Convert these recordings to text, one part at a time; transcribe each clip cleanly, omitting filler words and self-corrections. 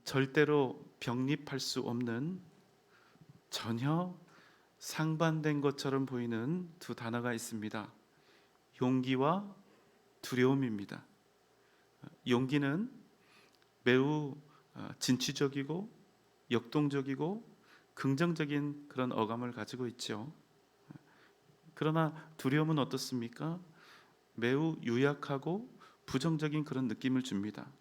절대로 병립할 수 없는 전혀 상반된 것처럼 보이는 두 단어가 있습니다. 용기와 두려움입니다. 용기는 매우 진취적이고 역동적이고 긍정적인 그런 어감을 가지고 있죠. 그러나 두려움은 어떻습니까? 매우 유약하고 부정적인 그런 느낌을 줍니다.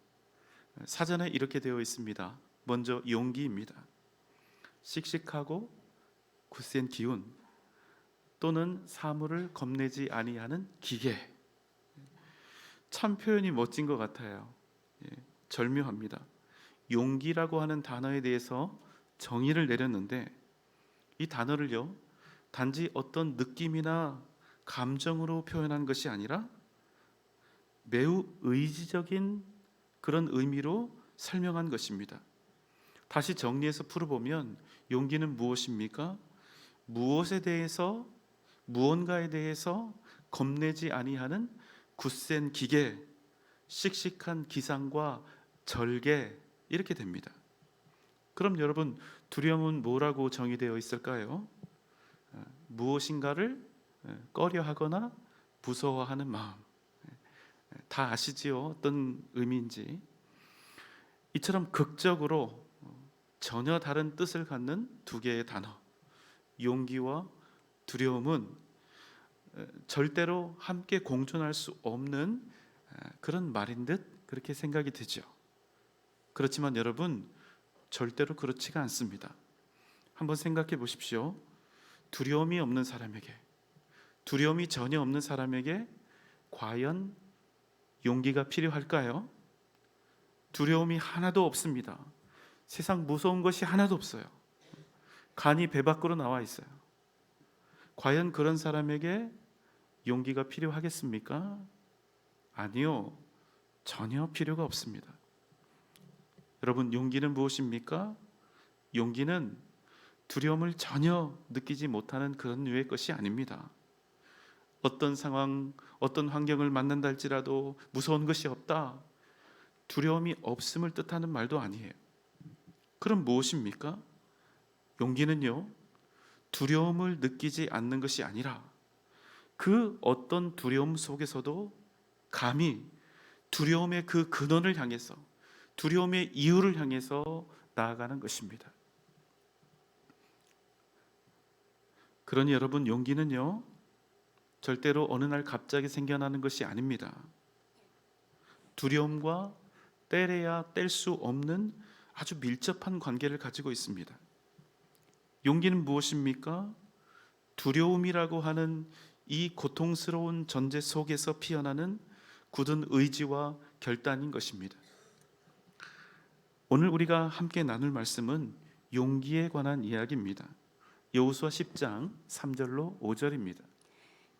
사전에 이렇게 되어 있습니다. 먼저 용기입니다. 씩씩하고 굳센 기운 또는 사물을 겁내지 아니하는 기계. 참 표현이 멋진 것 같아요. 절묘합니다. 용기라고 하는 단어에 대해서 정의를 내렸는데 이 단어를요 단지 어떤 느낌이나 감정으로 표현한 것이 아니라 매우 의지적인 그런 의미로 설명한 것입니다. 다시 정리해서 풀어보면 용기는 무엇입니까? 무엇에 대해서 무언가에 대해서 겁내지 아니하는 굳센 기계, 씩씩한 기상과 절개 이렇게 됩니다. 그럼 여러분 두려움은 뭐라고 정의되어 있을까요? 무엇인가를 꺼려하거나 무서워하는 마음. 다 아시지요? 어떤 의미인지. 이처럼 극적으로 전혀 다른 뜻을 갖는 두 개의 단어, 용기와 두려움은 절대로 함께 공존할 수 없는 그런 말인 듯 그렇게 생각이 되죠. 그렇지만 여러분 절대로 그렇지가 않습니다. 한번 생각해 보십시오. 두려움이 없는 사람에게, 두려움이 전혀 없는 사람에게 과연 용기가 필요할까요? 두려움이 하나도 없습니다. 세상 무서운 것이 하나도 없어요. 간이 배 밖으로 나와 있어요. 과연 그런 사람에게 용기가 필요하겠습니까? 아니요, 전혀 필요가 없습니다. 여러분, 용기는 무엇입니까? 용기는 두려움을 전혀 느끼지 못하는 그런 류의 것이 아닙니다. 어떤 상황, 어떤 환경을 만난다 할지라도 무서운 것이 없다, 두려움이 없음을 뜻하는 말도 아니에요. 그럼 무엇입니까? 용기는요, 두려움을 느끼지 않는 것이 아니라 그 어떤 두려움 속에서도 감히 두려움의 그 근원을 향해서, 두려움의 이유를 향해서 나아가는 것입니다. 그러니 여러분, 용기는요 절대로 어느 날 갑자기 생겨나는 것이 아닙니다. 두려움과 떼려야 뗄 수 없는 아주 밀접한 관계를 가지고 있습니다. 용기는 무엇입니까? 두려움이라고 하는 이 고통스러운 전제 속에서 피어나는 굳은 의지와 결단인 것입니다. 오늘 우리가 함께 나눌 말씀은 용기에 관한 이야기입니다. 여호수아 10장 3절로 5절입니다.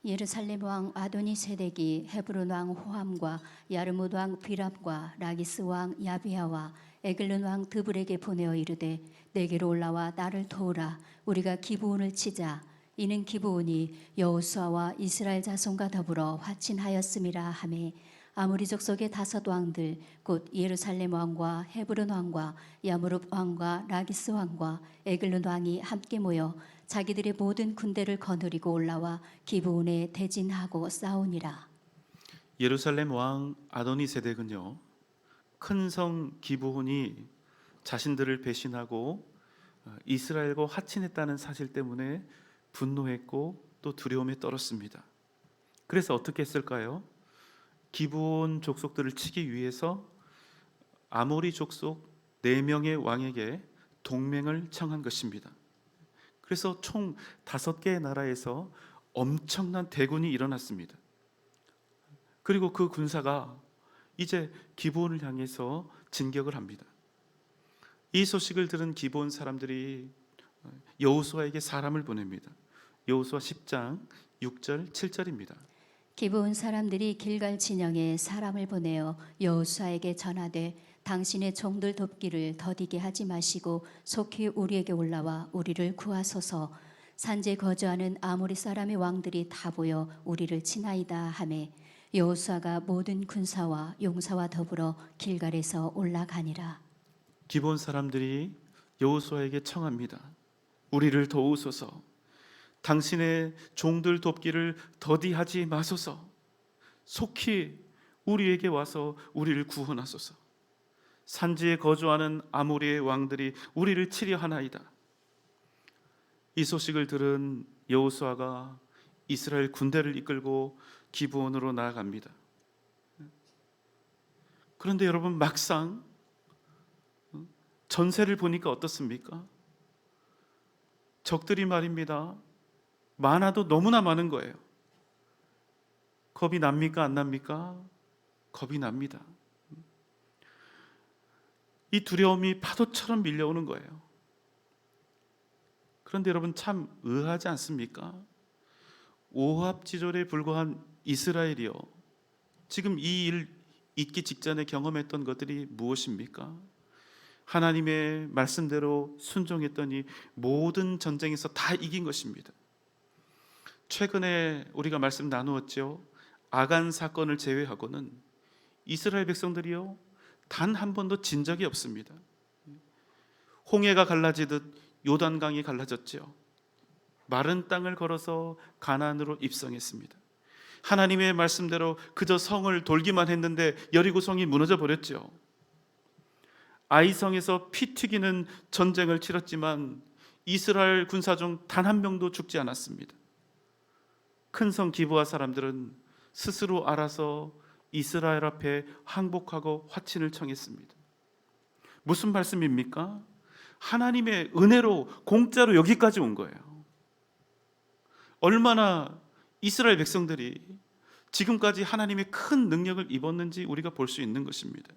예루살렘 왕 아도니세덱이 헤브론 왕 호함과 야르뭇 왕 비랍과 라기스 왕 야비야와 에글론 왕 드불에게 보내어 이르되 내게로 올라와 나를 도우라. 우리가 기브온을 치자. 이는 기브온이 여호수아와 이스라엘 자손과 더불어 화친하였음이라 하매 아모리 족속의 5 왕들 곧 예루살렘 왕과 헤브론 왕과 야무룹 왕과 라기스 왕과 에글론 왕이 함께 모여 자기들의 모든 군대를 거느리고 올라와 기브온에 대진하고 싸우니라. 예루살렘 왕 아도니세덱은요 큰 성 기브온이 자신들을 배신하고 이스라엘과 화친했다는 사실 때문에 분노했고 또 두려움에 떨었습니다. 그래서 어떻게 했을까요? 기브온 족속들을 치기 위해서 아모리 족속 4명의 왕에게 동맹을 청한 것입니다. 그래서 총 5개의 나라에서 엄청난 대군이 일어났습니다. 그리고 그 군사가 이제 기브온을 향해서 진격을 합니다. 이 소식을 들은 기브온 사람들이 여호수아에게 사람을 보냅니다. 여호수아 10장 6절 7절입니다. 기브온 사람들이 길갈 진영에 사람을 보내어 여호수아에게 전하되 당신의 종들 돕기를 더디게 하지 마시고 속히 우리에게 올라와 우리를 구하소서. 산지에 거주하는 아모리 사람의 왕들이 다 보여 우리를 치나이다 하매 여호수아가 모든 군사와 용사와 더불어 길갈에서 올라가니라. 기브온 사람들이 여호수아에게 청합니다. 우리를 도우소서. 당신의 종들 돕기를 더디하지 마소서. 속히 우리에게 와서 우리를 구원하소서. 산지에 거주하는 아모리의 왕들이 우리를 치려 하나이다. 이 소식을 들은 여호수아가 이스라엘 군대를 이끌고 기브온으로 나아갑니다. 그런데 여러분, 막상 전세를 보니까 어떻습니까? 적들이 말입니다. 많아도 너무나 많은 거예요. 겁이 납니까? 안 납니까? 겁이 납니다. 이 두려움이 파도처럼 밀려오는 거예요. 그런데 여러분, 참 의아하지 않습니까? 오합지졸에 불과한 이스라엘이요, 지금 이 일 있기 직전에 경험했던 것들이 무엇입니까? 하나님의 말씀대로 순종했더니 모든 전쟁에서 다 이긴 것입니다. 최근에 우리가 말씀 나누었죠. 아간 사건을 제외하고는 이스라엘 백성들이요, 단 한 번도 진 적이 없습니다. 홍해가 갈라지듯 요단강이 갈라졌죠. 마른 땅을 걸어서 가나안으로 입성했습니다. 하나님의 말씀대로 그저 성을 돌기만 했는데 여리고 성이 무너져 버렸죠. 아이성에서 피 튀기는 전쟁을 치렀지만 이스라엘 군사 중 단 한 명도 죽지 않았습니다. 큰 성 기브아 사람들은 스스로 알아서 이스라엘 앞에 항복하고 화친을 청했습니다. 무슨 말씀입니까? 하나님의 은혜로 공짜로 여기까지 온 거예요. 얼마나 이스라엘 백성들이 지금까지 하나님의 큰 능력을 입었는지 우리가 볼 수 있는 것입니다.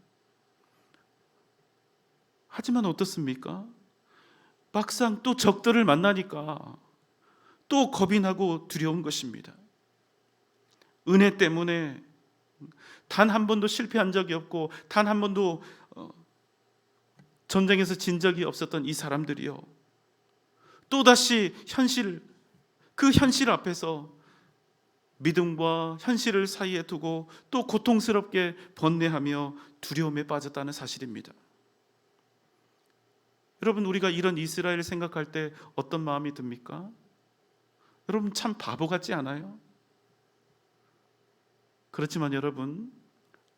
하지만 어떻습니까? 막상 또 적들을 만나니까 또 겁이 나고 두려운 것입니다. 은혜 때문에 단 한 번도 실패한 적이 없고 단 한 번도 전쟁에서 진 적이 없었던 이 사람들이요, 또다시 그 현실 앞에서 믿음과 현실을 사이에 두고 또 고통스럽게 번뇌하며 두려움에 빠졌다는 사실입니다. 여러분, 우리가 이런 이스라엘을 생각할 때 어떤 마음이 듭니까? 여러분, 참 바보 같지 않아요? 그렇지만 여러분,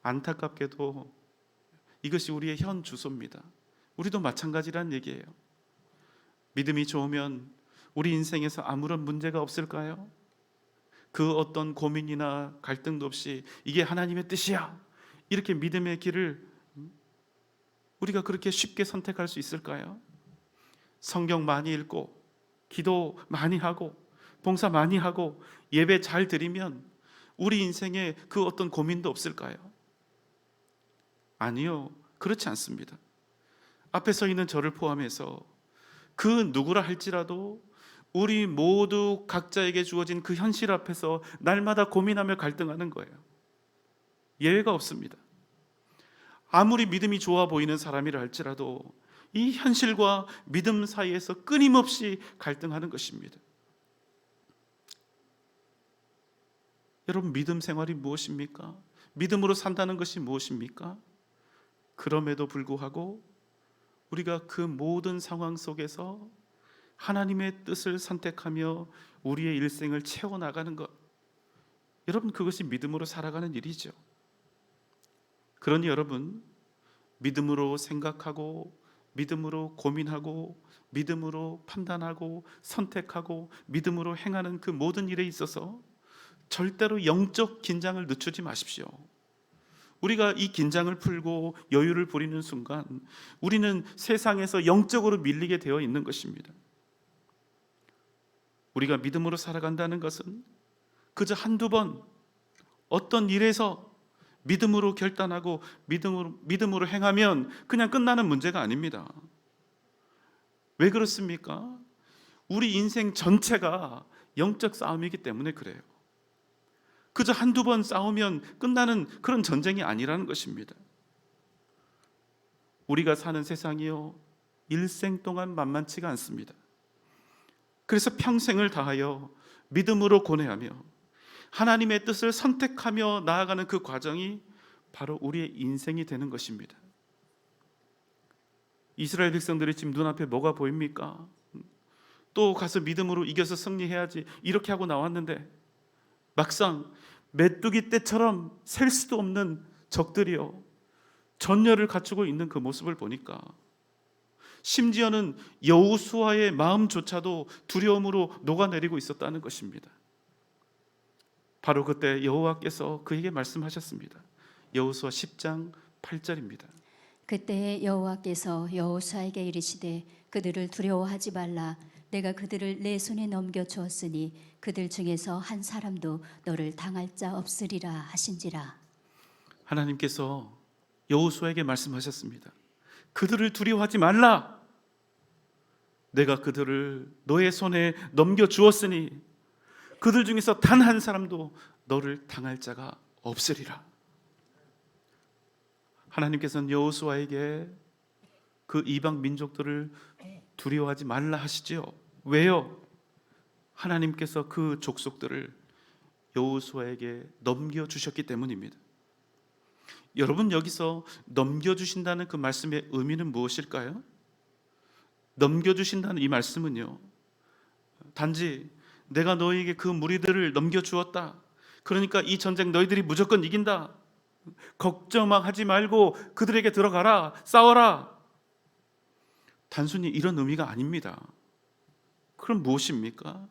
안타깝게도 이것이 우리의 현 주소입니다. 우리도 마찬가지란 얘기예요. 믿음이 좋으면 우리 인생에서 아무런 문제가 없을까요? 그 어떤 고민이나 갈등도 없이 이게 하나님의 뜻이야, 이렇게 믿음의 길을 우리가 그렇게 쉽게 선택할 수 있을까요? 성경 많이 읽고 기도 많이 하고 봉사 많이 하고 예배 잘 드리면 우리 인생에 그 어떤 고민도 없을까요? 아니요, 그렇지 않습니다. 앞에 서 있는 저를 포함해서 그 누구라 할지라도 우리 모두 각자에게 주어진 그 현실 앞에서 날마다 고민하며 갈등하는 거예요. 예외가 없습니다. 아무리 믿음이 좋아 보이는 사람이라 할지라도 이 현실과 믿음 사이에서 끊임없이 갈등하는 것입니다. 여러분, 믿음 생활이 무엇입니까? 믿음으로 산다는 것이 무엇입니까? 그럼에도 불구하고 우리가 그 모든 상황 속에서 하나님의 뜻을 선택하며 우리의 일생을 채워나가는 것, 여러분, 그것이 믿음으로 살아가는 일이죠. 그러니 여러분, 믿음으로 생각하고 믿음으로 고민하고 믿음으로 판단하고 선택하고 믿음으로 행하는 그 모든 일에 있어서 절대로 영적 긴장을 늦추지 마십시오. 우리가 이 긴장을 풀고 여유를 부리는 순간 우리는 세상에서 영적으로 밀리게 되어 있는 것입니다. 우리가 믿음으로 살아간다는 것은 그저 한두 번 어떤 일에서 믿음으로 결단하고 믿음으로 행하면 그냥 끝나는 문제가 아닙니다. 왜 그렇습니까? 우리 인생 전체가 영적 싸움이기 때문에 그래요. 그저 한두 번 싸우면 끝나는 그런 전쟁이 아니라는 것입니다. 우리가 사는 세상이요, 일생 동안 만만치가 않습니다. 그래서 평생을 다하여 믿음으로 고뇌하며 하나님의 뜻을 선택하며 나아가는 그 과정이 바로 우리의 인생이 되는 것입니다. 이스라엘 백성들이 지금 눈앞에 뭐가 보입니까? 또 가서 믿음으로 이겨서 승리해야지 이렇게 하고 나왔는데 막상 메뚜기 떼처럼 셀 수도 없는 적들이요 전열을 갖추고 있는 그 모습을 보니까 심지어는 여호수아의 마음조차도 두려움으로 녹아내리고 있었다는 것입니다. 바로 그때 여호와께서 그에게 말씀하셨습니다. 여호수아 10장 8절입니다. 그때 여호와께서 여호수아에게 이르시되 그들을 두려워하지 말라. 내가 그들을 내 손에 넘겨 주었으니 그들 중에서 한 사람도 너를 당할 자 없으리라 하신지라. 하나님께서 여호수아에게 말씀하셨습니다. 그들을 두려워하지 말라. 내가 그들을 너의 손에 넘겨 주었으니 그들 중에서 단 한 사람도 너를 당할 자가 없으리라. 하나님께서는 여호수아에게 그 이방 민족들을 두려워하지 말라 하시지요. 왜요? 하나님께서 그 족속들을 여호수아에게 넘겨주셨기 때문입니다. 여러분, 여기서 넘겨주신다는 그 말씀의 의미는 무엇일까요? 넘겨주신다는 이 말씀은요, 단지 내가 너희에게 그 무리들을 넘겨주었다, 그러니까 이 전쟁 너희들이 무조건 이긴다, 걱정만 하지 말고 그들에게 들어가라, 싸워라, 단순히 이런 의미가 아닙니다. 그럼 무엇입니까?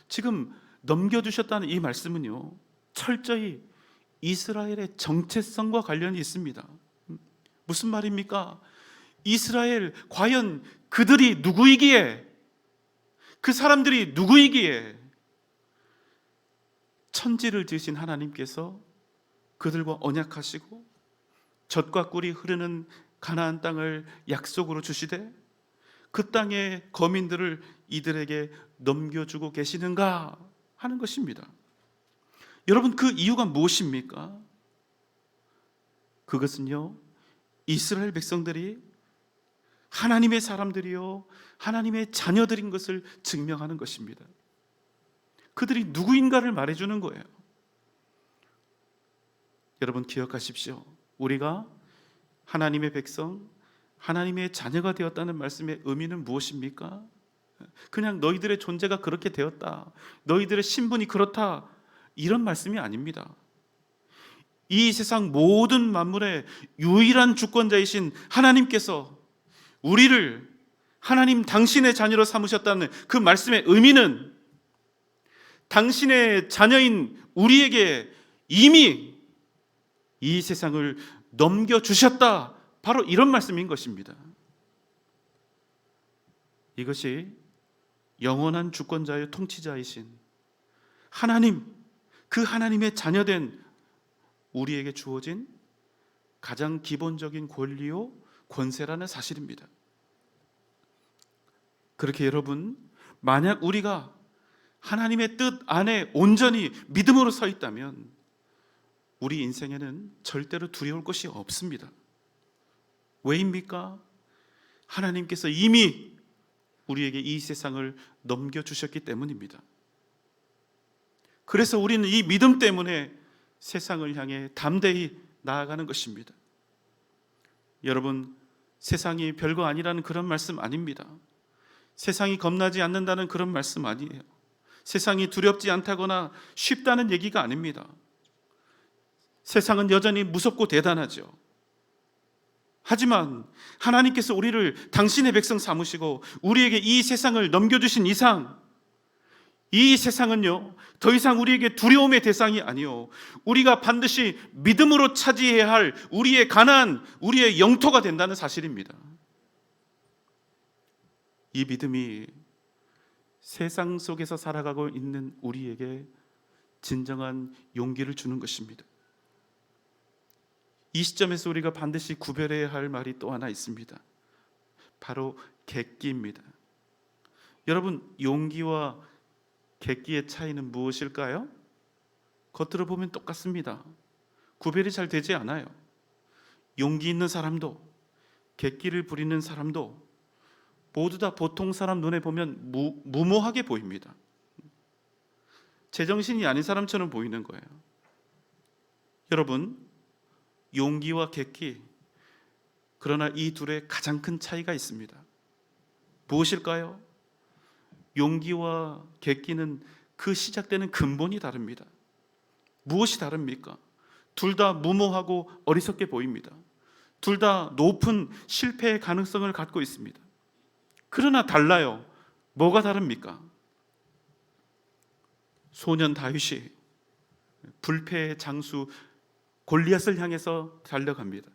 지금 넘겨주셨다는 이 말씀은요, 철저히 이스라엘의 정체성과 관련이 있습니다. 무슨 말입니까? 이스라엘, 과연 그들이 누구이기에, 그 사람들이 누구이기에 천지를 지으신 하나님께서 그들과 언약하시고 젖과 꿀이 흐르는 가나안 땅을 약속으로 주시되 그 땅의 거민들을 이들에게 넘겨주고 계시는가 하는 것입니다. 여러분, 그 이유가 무엇입니까? 그것은요, 이스라엘 백성들이 하나님의 사람들이요 하나님의 자녀들인 것을 증명하는 것입니다. 그들이 누구인가를 말해주는 거예요. 여러분, 기억하십시오. 우리가 하나님의 백성, 하나님의 자녀가 되었다는 말씀의 의미는 무엇입니까? 그냥 너희들의 존재가 그렇게 되었다, 너희들의 신분이 그렇다, 이런 말씀이 아닙니다. 이 세상 모든 만물의 유일한 주권자이신 하나님께서 우리를 하나님 당신의 자녀로 삼으셨다는 그 말씀의 의미는 당신의 자녀인 우리에게 이미 이 세상을 넘겨주셨다, 바로 이런 말씀인 것입니다. 이것이 영원한 주권자의 통치자이신 하나님, 그 하나님의 자녀된 우리에게 주어진 가장 기본적인 권리요 권세라는 사실입니다. 그렇게 여러분, 만약 우리가 하나님의 뜻 안에 온전히 믿음으로 서 있다면 우리 인생에는 절대로 두려울 것이 없습니다. 왜입니까? 하나님께서 이미 우리에게 이 세상을 넘겨주셨기 때문입니다. 그래서 우리는 이 믿음 때문에 세상을 향해 담대히 나아가는 것입니다. 여러분, 세상이 별거 아니라는 그런 말씀 아닙니다. 세상이 겁나지 않는다는 그런 말씀 아니에요. 세상이 두렵지 않다거나 쉽다는 얘기가 아닙니다. 세상은 여전히 무섭고 대단하죠. 하지만 하나님께서 우리를 당신의 백성 삼으시고 우리에게 이 세상을 넘겨주신 이상, 이 세상은요 더 이상 우리에게 두려움의 대상이 아니요, 우리가 반드시 믿음으로 차지해야 할 우리의 가나안, 우리의 영토가 된다는 사실입니다. 이 믿음이 세상 속에서 살아가고 있는 우리에게 진정한 용기를 주는 것입니다. 이 시점에서 우리가 반드시 구별해야 할 말이 또 하나 있습니다. 바로 객기입니다. 여러분, 용기와 객기의 차이는 무엇일까요? 겉으로 보면 똑같습니다. 구별이 잘 되지 않아요. 용기 있는 사람도 객기를 부리는 사람도 모두 다 보통 사람 눈에 보면 무모하게 보입니다. 제정신이 아닌 사람처럼 보이는 거예요. 여러분, 용기와 객기, 그러나 이 둘의 가장 큰 차이가 있습니다. 무엇일까요? 용기와 객기는 그 시작되는 근본이 다릅니다. 무엇이 다릅니까? 둘 다 무모하고 어리석게 보입니다. 둘 다 높은 실패의 가능성을 갖고 있습니다. 그러나 달라요. 뭐가 다릅니까? 소년 다윗이 불패의 장수 골리앗을 향해서 달려갑니다.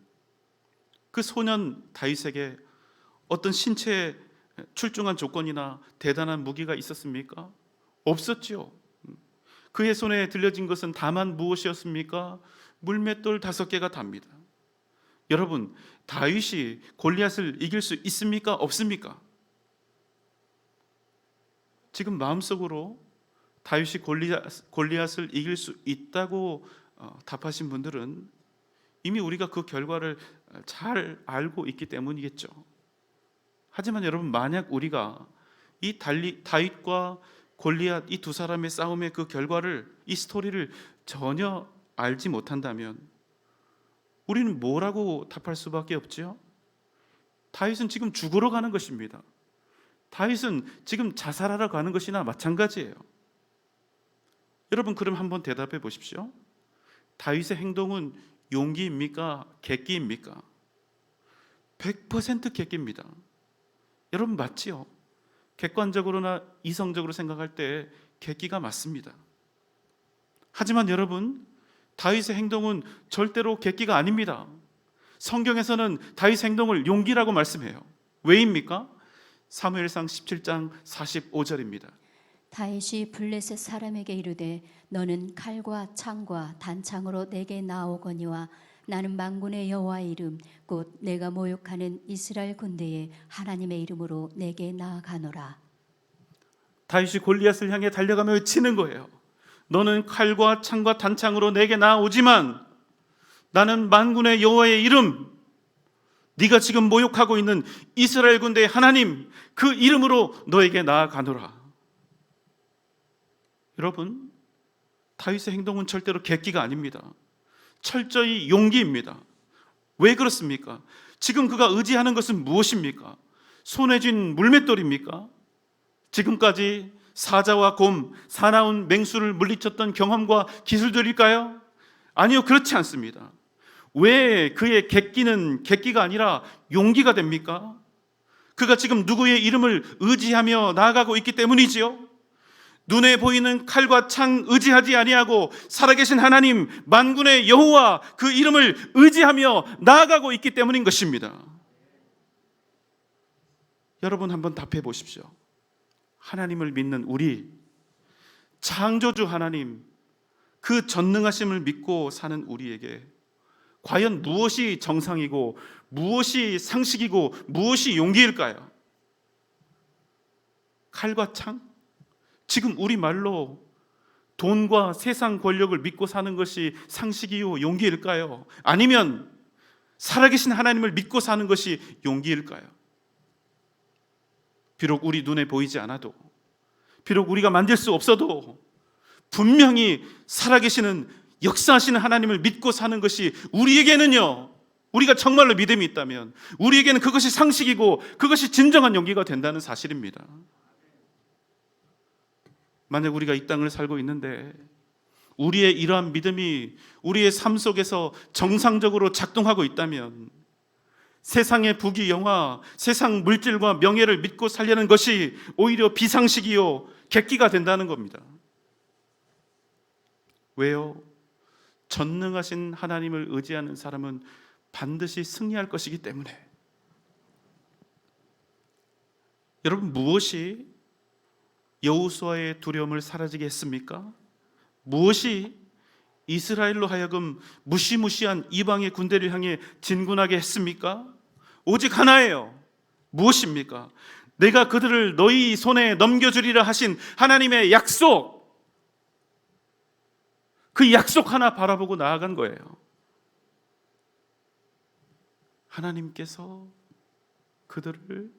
그 소년 다윗에게 어떤 신체에 출중한 조건이나 대단한 무기가 있었습니까? 없었지요. 그의 손에 들려진 것은 다만 무엇이었습니까? 물맷돌 5개가 답니다. 여러분, 다윗이 골리앗을 이길 수 있습니까? 없습니까? 지금 마음속으로 다윗이 골리앗을 이길 수 있다고 답하신 분들은 이미 우리가 그 결과를 잘 알고 있기 때문이겠죠. 하지만 여러분, 만약 우리가 이 다윗과 골리앗 이 두 사람의 싸움의 그 결과를, 이 스토리를 전혀 알지 못한다면 우리는 뭐라고 답할 수밖에 없죠? 다윗은 지금 죽으러 가는 것입니다. 다윗은 지금 자살하러 가는 것이나 마찬가지예요. 여러분, 그럼 한번 대답해 보십시오. 다윗의 행동은 용기입니까? 객기입니까? 100% 객기입니다. 여러분, 맞지요? 객관적으로나 이성적으로 생각할 때 객기가 맞습니다. 하지만 여러분, 다윗의 행동은 절대로 객기가 아닙니다. 성경에서는 다윗의 행동을 용기라고 말씀해요. 왜입니까? 사무엘상 17장 45절입니다. 다윗이 블레셋 사람에게 이르되 너는 칼과 창과 단창으로 내게 나오거니와 나는 만군의 여호와의 이름 곧 내가 모욕하는 이스라엘 군대의 하나님의 이름으로 내게 나아가노라. 다윗이 골리앗을 향해 달려가며 외치는 거예요. 너는 칼과 창과 단창으로 내게 나오지만 나는 만군의 여호와의 이름, 네가 지금 모욕하고 있는 이스라엘 군대의 하나님, 그 이름으로 너에게 나아가노라. 여러분, 다윗의 행동은 절대로 객기가 아닙니다. 철저히 용기입니다. 왜 그렇습니까? 지금 그가 의지하는 것은 무엇입니까? 손에 쥔 물맷돌입니까? 지금까지 사자와 곰, 사나운 맹수를 물리쳤던 경험과 기술들일까요? 아니요, 그렇지 않습니다. 왜 그의 객기는 객기가 아니라 용기가 됩니까? 그가 지금 누구의 이름을 의지하며 나아가고 있기 때문이지요. 눈에 보이는 칼과 창 의지하지 아니하고 살아계신 하나님 만군의 여호와 그 이름을 의지하며 나아가고 있기 때문인 것입니다. 여러분, 한번 답해 보십시오. 하나님을 믿는 우리, 창조주 하나님, 그 전능하심을 믿고 사는 우리에게 과연 무엇이 정상이고 무엇이 상식이고 무엇이 용기일까요? 칼과 창? 지금 우리 말로 돈과 세상 권력을 믿고 사는 것이 상식이요 용기일까요? 아니면 살아계신 하나님을 믿고 사는 것이 용기일까요? 비록 우리 눈에 보이지 않아도, 비록 우리가 만질 수 없어도 분명히 살아계시는 역사하시는 하나님을 믿고 사는 것이 우리에게는요, 우리가 정말로 믿음이 있다면 우리에게는 그것이 상식이고 그것이 진정한 용기가 된다는 사실입니다. 만약 우리가 이 땅을 살고 있는데 우리의 이러한 믿음이 우리의 삶 속에서 정상적으로 작동하고 있다면 세상의 부귀 영화, 세상 물질과 명예를 믿고 살려는 것이 오히려 비상식이요 객기가 된다는 겁니다. 왜요? 전능하신 하나님을 의지하는 사람은 반드시 승리할 것이기 때문에. 여러분, 무엇이 여호수아의 두려움을 사라지게 했습니까? 무엇이 이스라엘로 하여금 무시무시한 이방의 군대를 향해 진군하게 했습니까? 오직 하나예요. 무엇입니까? 내가 그들을 너희 손에 넘겨주리라 하신 하나님의 약속, 그 약속 하나 바라보고 나아간 거예요. 하나님께서 그들을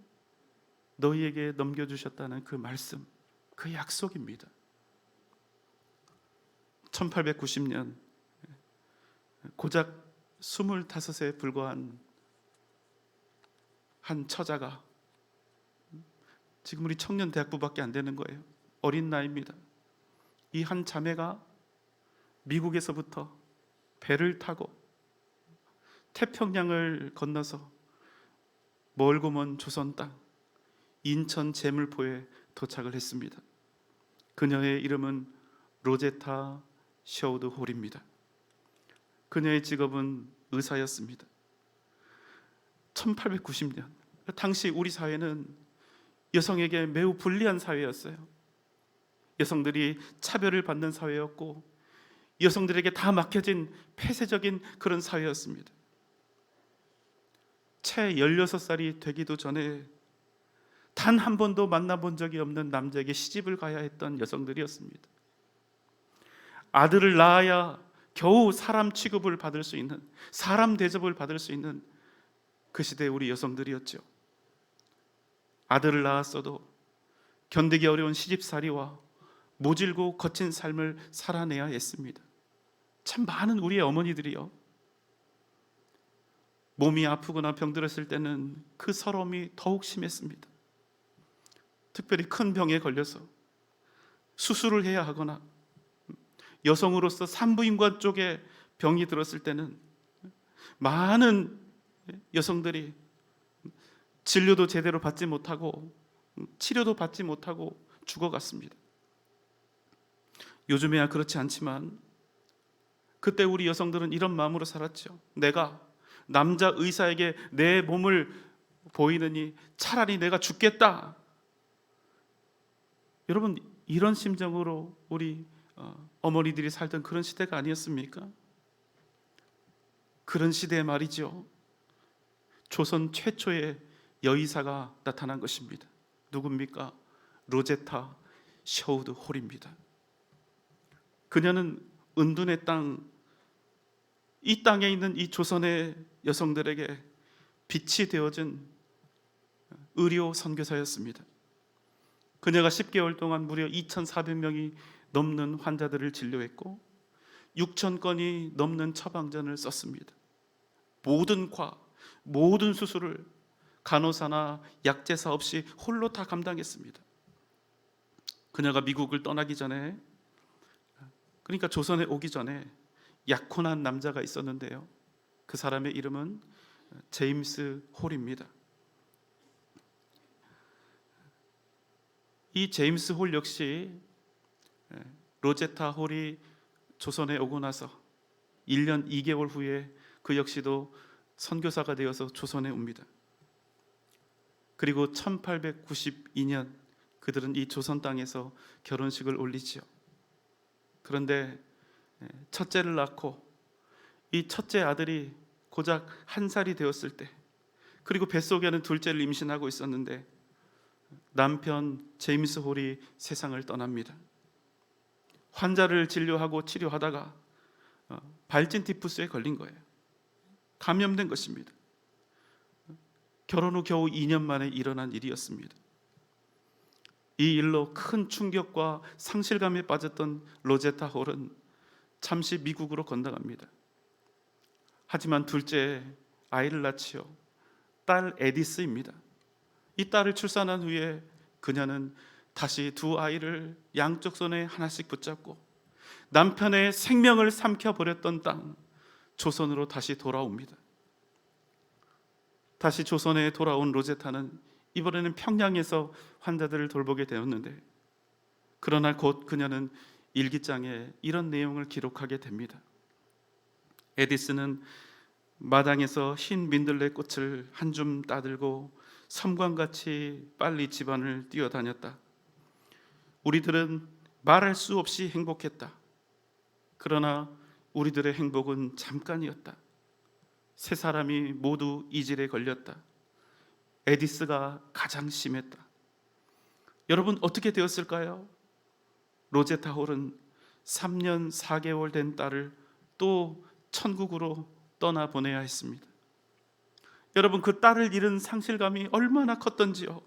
너희에게 넘겨주셨다는 그 말씀, 그 약속입니다. 1890년 고작 25에 불과한 한 처자가, 지금 우리 청년 대학부밖에 안 되는 거예요. 어린 나이입니다. 이 한 자매가 미국에서부터 배를 타고 태평양을 건너서 멀고 먼 조선 땅 인천 제물포에 도착을 했습니다. 그녀의 이름은 로제타 셔우드 홀입니다. 그녀의 직업은 의사였습니다. 1890년 당시 우리 사회는 여성에게 매우 불리한 사회였어요. 여성들이 차별을 받는 사회였고 여성들에게 다 맡겨진 폐쇄적인 그런 사회였습니다. 채 16살이 되기도 전에 단 한 번도 만나본 적이 없는 남자에게 시집을 가야 했던 여성들이었습니다. 아들을 낳아야 겨우 사람 취급을 받을 수 있는, 사람 대접을 받을 수 있는 그 시대의 우리 여성들이었죠. 아들을 낳았어도 견디기 어려운 시집살이와 모질고 거친 삶을 살아내야 했습니다. 참 많은 우리의 어머니들이요, 몸이 아프거나 병들었을 때는 그 서러움이 더욱 심했습니다. 특별히 큰 병에 걸려서 수술을 해야 하거나 여성으로서 산부인과 쪽에 병이 들었을 때는 많은 여성들이 진료도 제대로 받지 못하고 치료도 받지 못하고 죽어갔습니다. 요즘에야 그렇지 않지만 그때 우리 여성들은 이런 마음으로 살았죠. 내가 남자 의사에게 내 몸을 보이느니 차라리 내가 죽겠다. 여러분, 이런 심정으로 우리 어머니들이 살던 그런 시대가 아니었습니까? 그런 시대에 말이죠, 조선 최초의 여의사가 나타난 것입니다. 누굽니까? 로제타 셔우드 홀입니다. 그녀는 은둔의 땅, 이 땅에 있는 이 조선의 여성들에게 빛이 되어준 의료 선교사였습니다. 그녀가 10개월 동안 무려 2,400명이 넘는 환자들을 진료했고 6,000건이 넘는 처방전을 썼습니다. 모든 모든 수술을 간호사나 약제사 없이 홀로 다 감당했습니다. 그녀가 미국을 떠나기 전에, 그러니까 조선에 오기 전에 약혼한 남자가 있었는데요, 그 사람의 이름은 제임스 홀입니다. 이 제임스 홀 역시 로제타 홀이 조선에 오고 나서 1년 2개월 후에 그 역시도 선교사가 되어서 조선에 옵니다. 그리고 1892년 그들은 이 조선 땅에서 결혼식을 올리지요. 그런데 첫째를 낳고 이 첫째 아들이 고작 1살이 되었을 때, 그리고 뱃속에는 둘째를 임신하고 있었는데 남편 제임스 홀이 세상을 떠납니다. 환자를 진료하고 치료하다가 발진 티푸스에 걸린 거예요. 감염된 것입니다. 결혼 후 겨우 2년 만에 일어난 일이었습니다. 이 일로 큰 충격과 상실감에 빠졌던 로제타 홀은 잠시 미국으로 건너갑니다. 하지만 둘째 아이를 낳지요. 딸 에디스입니다. 이 딸을 출산한 후에 그녀는 다시 두 아이를 양쪽 손에 하나씩 붙잡고 남편의 생명을 삼켜버렸던 땅 조선으로 다시 돌아옵니다. 다시 조선에 돌아온 로제타는 이번에는 평양에서 환자들을 돌보게 되었는데, 그러나 곧 그녀는 일기장에 이런 내용을 기록하게 됩니다. 에디스는 마당에서 흰 민들레 꽃을 한 줌 따들고 섬광같이 빨리 집안을 뛰어다녔다. 우리들은 말할 수 없이 행복했다. 그러나 우리들의 행복은 잠깐이었다. 세 사람이 모두 이질에 걸렸다. 에디스가 가장 심했다. 여러분, 어떻게 되었을까요? 로제타 홀은 3년 4개월 된 딸을 또 천국으로 떠나보내야 했습니다. 여러분, 그 딸을 잃은 상실감이 얼마나 컸던지요.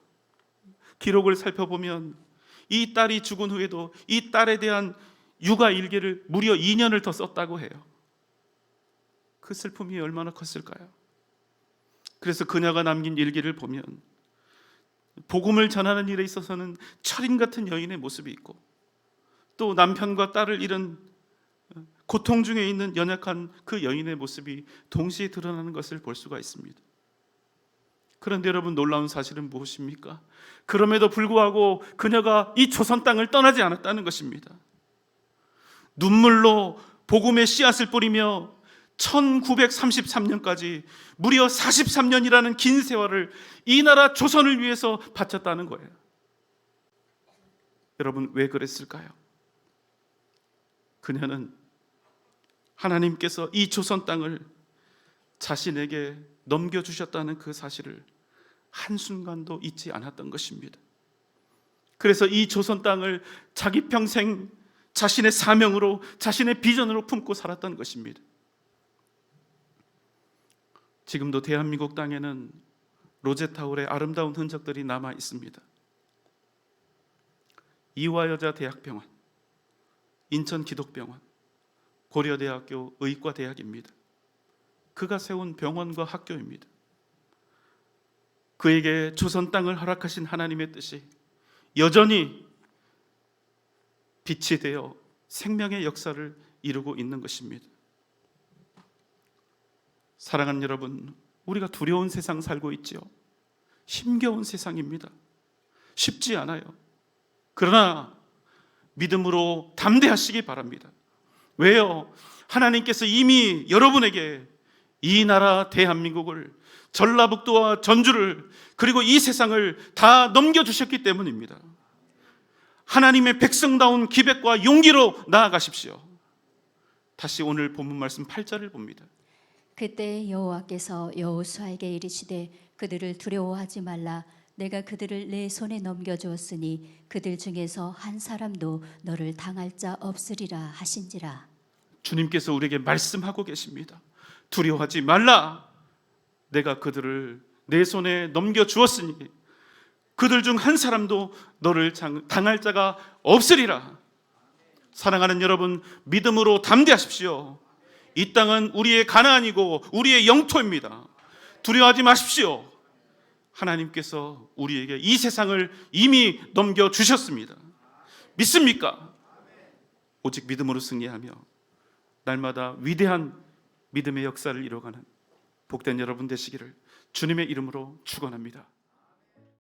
기록을 살펴보면 이 딸이 죽은 후에도 이 딸에 대한 육아 일기를 무려 2년을 더 썼다고 해요. 그 슬픔이 얼마나 컸을까요? 그래서 그녀가 남긴 일기를 보면 복음을 전하는 일에 있어서는 철인 같은 여인의 모습이 있고, 또 남편과 딸을 잃은 고통 중에 있는 연약한 그 여인의 모습이 동시에 드러나는 것을 볼 수가 있습니다. 그런데 여러분, 놀라운 사실은 무엇입니까? 그럼에도 불구하고 그녀가 이 조선 땅을 떠나지 않았다는 것입니다. 눈물로 복음의 씨앗을 뿌리며 1933년까지 무려 43년이라는 긴 세월을 이 나라 조선을 위해서 바쳤다는 거예요. 여러분, 왜 그랬을까요? 그녀는 하나님께서 이 조선 땅을 자신에게 넘겨주셨다는 그 사실을 한순간도 잊지 않았던 것입니다. 그래서 이 조선 땅을 자기 평생 자신의 사명으로, 자신의 비전으로 품고 살았던 것입니다. 지금도 대한민국 땅에는 로제타울의 아름다운 흔적들이 남아 있습니다. 이화여자대학병원, 인천기독병원, 고려대학교 의과대학입니다. 그가 세운 병원과 학교입니다. 그에게 조선 땅을 허락하신 하나님의 뜻이 여전히 빛이 되어 생명의 역사를 이루고 있는 것입니다. 사랑하는 여러분, 우리가 두려운 세상 살고 있지요. 힘겨운 세상입니다. 쉽지 않아요. 그러나 믿음으로 담대하시기 바랍니다. 왜요? 하나님께서 이미 여러분에게 이 나라 대한민국을, 전라북도와 전주를, 그리고 이 세상을 다 넘겨주셨기 때문입니다. 하나님의 백성다운 기백과 용기로 나아가십시오. 다시 오늘 본문 말씀 8절을 봅니다. 그때 여호와께서 여호수아에게 이르시되 그들을 두려워하지 말라. 내가 그들을 내 손에 넘겨주었으니 그들 중에서 한 사람도 너를 당할 자 없으리라 하신지라. 주님께서 우리에게 말씀하고 계십니다. 두려워하지 말라. 내가 그들을 내 손에 넘겨주었으니 그들 중 한 사람도 너를 당할 자가 없으리라. 사랑하는 여러분, 믿음으로 담대하십시오. 이 땅은 우리의 가나안이고 우리의 영토입니다. 두려워하지 마십시오. 하나님께서 우리에게 이 세상을 이미 넘겨주셨습니다. 믿습니까? 오직 믿음으로 승리하며 날마다 위대한 믿음의 역사를 이뤄가는 복된 여러분 되시기를 주님의 이름으로 축원합니다.